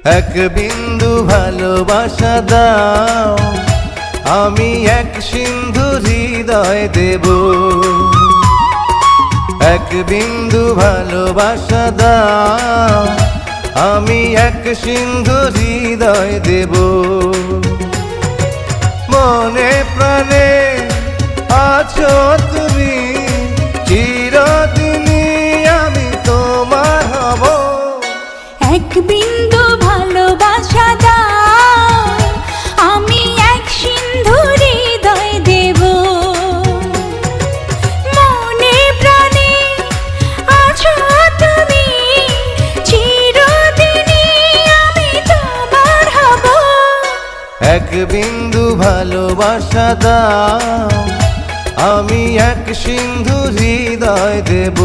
এক বিন্দু ভালোবাসা দাও, আমি এক সিন্ধু হৃদয় দেব। এক বিন্দু ভালোবাসা দাও, আমি এক সিন্ধু হৃদয় দেব। মনে প্রাণে আছো তুমি, চিরদিনই আমি তোমার হব। এক বিন্দু ভালোবাসা দাও, আমি এক সিন্ধু হৃদয় দেব। মনে প্রাণে আছো তুমি, চিরদিনই আমি তোমার হব। এক বিন্দু ভালোবাসা দাও, আমি এক সিন্ধু হৃদয় দেব।